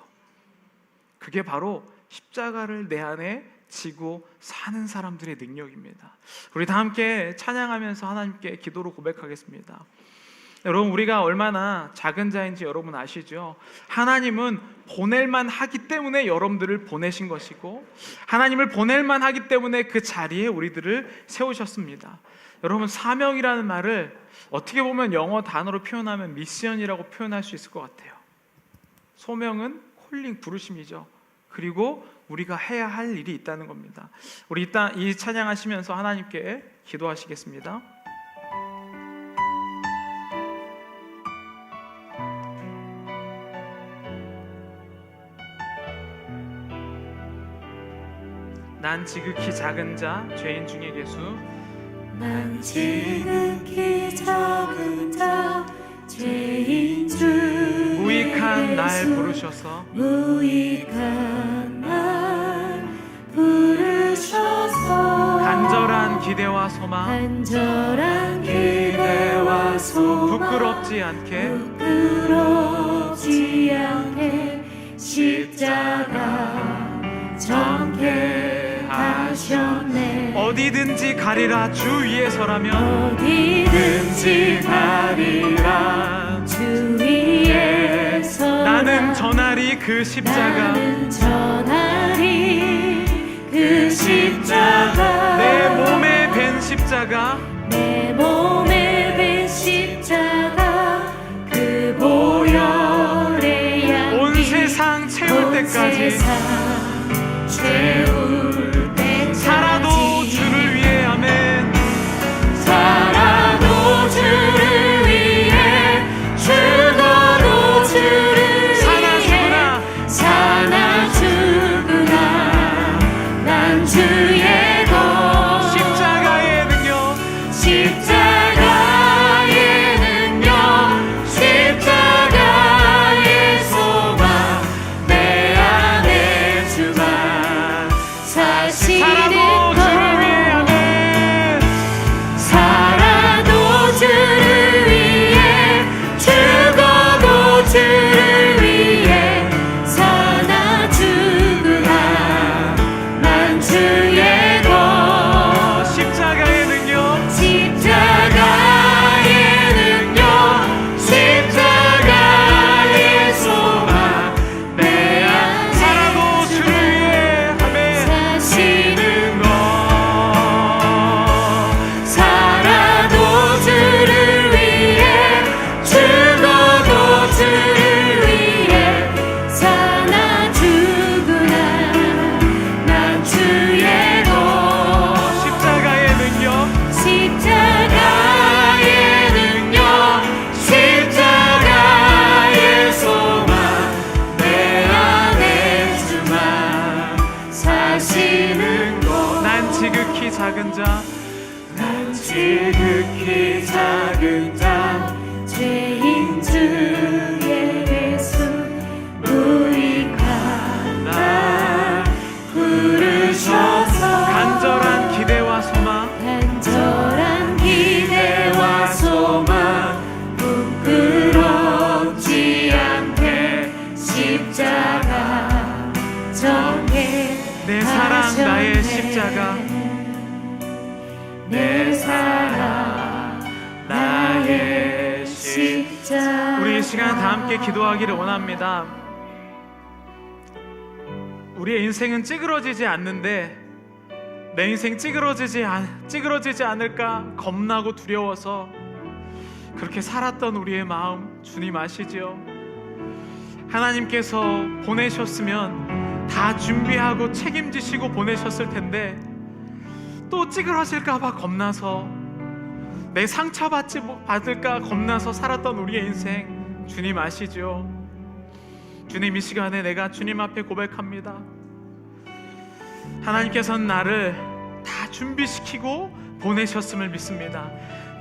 [SPEAKER 1] 그게 바로 십자가를 내 안에 지고 사는 사람들의 능력입니다. 우리 다 함께 찬양하면서 하나님께 기도로 고백하겠습니다. 여러분, 우리가 얼마나 작은 자인지 여러분 아시죠? 하나님은 보낼만 하기 때문에 여러분들을 보내신 것이고, 하나님을 보낼만 하기 때문에 그 자리에 우리들을 세우셨습니다. 여러분, 사명이라는 말을 어떻게 보면 영어 단어로 표현하면 미션이라고 표현할 수 있을 것 같아요. 소명은 콜링, 부르심이죠. 그리고 우리가 해야 할 일이 있다는 겁니다. 우리 일단 이 찬양하시면서 하나님께 기도하시겠습니다. 난 지극히 작은 자, 죄인 중에 괴수,
[SPEAKER 2] 난 지극히 적은 자 죄인 주
[SPEAKER 1] 무익한 날 부르셔서
[SPEAKER 2] 무익한 날 부르셔서
[SPEAKER 1] 간절한 기대와 소망
[SPEAKER 2] 간절한 기대와 소망
[SPEAKER 1] 부끄럽지 않게
[SPEAKER 2] 부끄럽지 않게 십자가 정케 하셨네.
[SPEAKER 1] 어디든지 가리라 주 위에 서라면
[SPEAKER 2] 어디든지 가리라 주 위에 서라.
[SPEAKER 1] 나는 전하리 그 십자가
[SPEAKER 2] 나는 전하리 그 십자가
[SPEAKER 1] 내 몸에 벤 십자가
[SPEAKER 2] 내 몸에 벤 십자가 그 보혈의 향기
[SPEAKER 1] 온 세상 채울 때까지
[SPEAKER 2] 채울 때까지
[SPEAKER 1] 살아도 주를 위해 아멘.
[SPEAKER 2] 살아도 주를 위해 죽어도 주를 위해 사나 죽으나 난 주의 것
[SPEAKER 1] 십자가의 능력
[SPEAKER 2] 십자가의 능력 십자가의 소망 내 안에 주만 사시는
[SPEAKER 1] 살아도 주를 위해 아멘.
[SPEAKER 2] 살아도 주를 위해 죽어도 주를 위해 사나 죽으나 난 주의 것
[SPEAKER 1] 십자가의 능력
[SPEAKER 2] 십자가의 능력 십자가의 소망 내 안에
[SPEAKER 1] 살아도 주를 위해 아멘.
[SPEAKER 2] 사시는 것 살아도 주를 위해 죽어도 주를 위해 사나 죽으나 난 주의 것
[SPEAKER 1] 십자가의 능력
[SPEAKER 2] 십자가의 능력 십자가의 소망 내 안에 주만 사시는 것
[SPEAKER 1] 난 지극히 작은 자
[SPEAKER 2] 난 지극히 작은 자 죄인 주 예수 무익한 날 부르셔서
[SPEAKER 1] 간절한 기대와 소망
[SPEAKER 2] 간절한 기대와 소망 부끄럽지 않게 십자가 정해
[SPEAKER 1] 내 사랑 나의 십자가
[SPEAKER 2] 내 사랑 나의 십자가
[SPEAKER 1] 우리 이 시간 다 함께 기도하기를 원합니다. 우리의 인생은 찌그러지지 않는데 내 인생 찌그러지지 않을까 겁나고 두려워서 그렇게 살았던 우리의 마음 주님 아시죠? 하나님께서 보내셨으면 다 준비하고 책임지시고 보내셨을 텐데 또 찌그러질까봐 겁나서 내 받을까 겁나서 살았던 우리의 인생 주님 아시죠? 주님 이 시간에 내가 주님 앞에 고백합니다. 하나님께서는 나를 다 준비시키고 보내셨음을 믿습니다.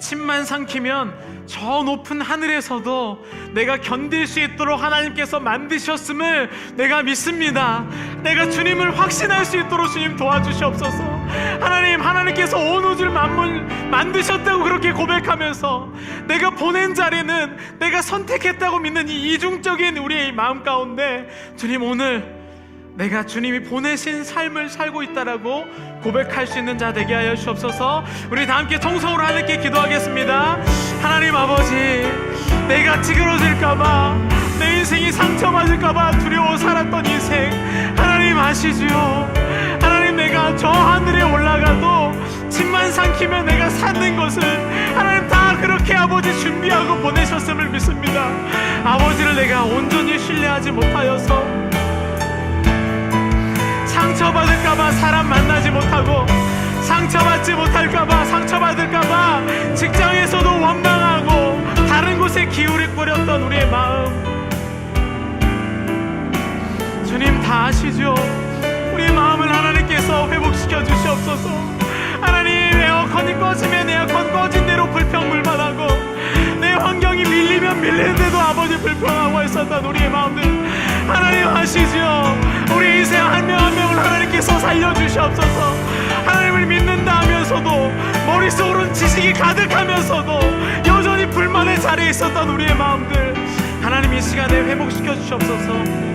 [SPEAKER 1] 침만 삼키면 저 높은 하늘에서도 내가 견딜 수 있도록 하나님께서 만드셨음을 내가 믿습니다. 내가 주님을 확신할 수 있도록 주님 도와주시옵소서. 하나님께서 온 우주를 만드셨다고 그렇게 고백하면서 내가 보낸 자리는 내가 선택했다고 믿는 이 이중적인 우리의 마음 가운데 주님 오늘 내가 주님이 보내신 삶을 살고 있다라고 고백할 수 있는 자 되게 하여 주옵소서. 우리 다 함께 통성으로 하나님께 기도하겠습니다. 하나님 아버지, 내가 찌그러질까봐 내 인생이 상처받을까봐 두려워 살았던 인생 하나님 아시지요? 하나님 내가 저 하늘에 올라가도 침만 삼키면 내가 사는 것을 하나님 다 그렇게 아버지 준비하고 보내셨음을 믿습니다. 아버지를 내가 온전히 신뢰하지 못하여서 상처받을까봐 사람 만나지 못하고 상처받지 못할까봐 상처받을까봐 직장에서도 원망하고 다른 곳에 기울이버렸던 우리의 마음 주님 다 아시죠? 우리의 마음을 하나님께서 회복시켜 주시옵소서. 하나님 에어컨 에어컨이 꺼지면 에어컨 꺼진 대로 불평불만하고, 내 환경이 밀리면 밀리는데도 아버지 불평하고 했었던 우리의 마음들 하나님 아시죠? 우리 인생 한 명 한 명을 하나님께서 살려주시옵소서. 하나님을 믿는다 하면서도 머릿속으로는 지식이 가득하면서도 여전히 불만의 자리에 있었던 우리의 마음들 하나님 이 시간에 회복시켜 주시옵소서.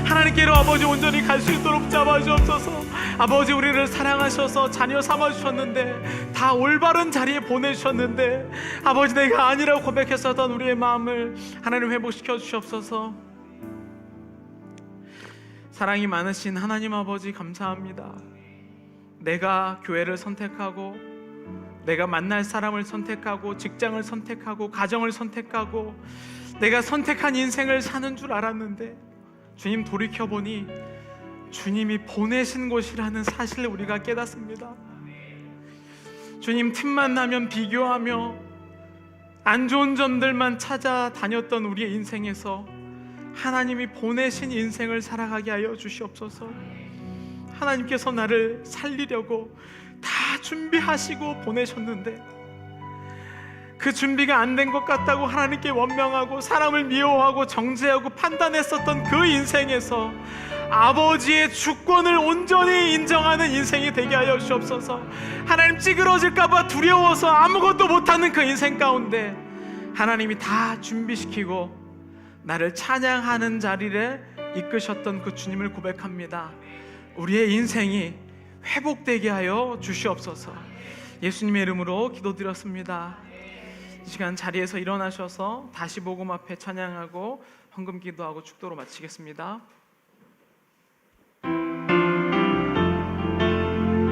[SPEAKER 1] 하나님께로 아버지 온전히 갈 수 있도록 잡아주옵소서. 아버지 우리를 사랑하셔서 자녀 삼아주셨는데, 다 올바른 자리에 보내주셨는데 아버지 내가 아니라고 고백했었던 우리의 마음을 하나님 회복시켜 주시옵소서. 사랑이 많으신 하나님 아버지 감사합니다. 내가 교회를 선택하고, 내가 만날 사람을 선택하고, 직장을 선택하고, 가정을 선택하고, 내가 선택한 인생을 사는 줄 알았는데 주님 돌이켜보니 주님이 보내신 곳이라는 사실을 우리가 깨닫습니다. 주님 틈만 나면 비교하며 안 좋은 점들만 찾아다녔던 우리의 인생에서 하나님이 보내신 인생을 살아가게 하여 주시옵소서. 하나님께서 나를 살리려고 다 준비하시고 보내셨는데 그 준비가 안 된 것 같다고 하나님께 원망하고 사람을 미워하고 정죄하고 판단했었던 그 인생에서 아버지의 주권을 온전히 인정하는 인생이 되게 하여 주옵소서. 하나님 찌그러질까봐 두려워서 아무것도 못하는 그 인생 가운데 하나님이 다 준비시키고 나를 찬양하는 자리를 이끄셨던 그 주님을 고백합니다. 우리의 인생이 회복되게 하여 주시옵소서. 예수님의 이름으로 기도드렸습니다. 이 시간 자리에서 일어나셔서 다시 복음 앞에 찬양하고 헌금 기도하고 축도로 마치겠습니다.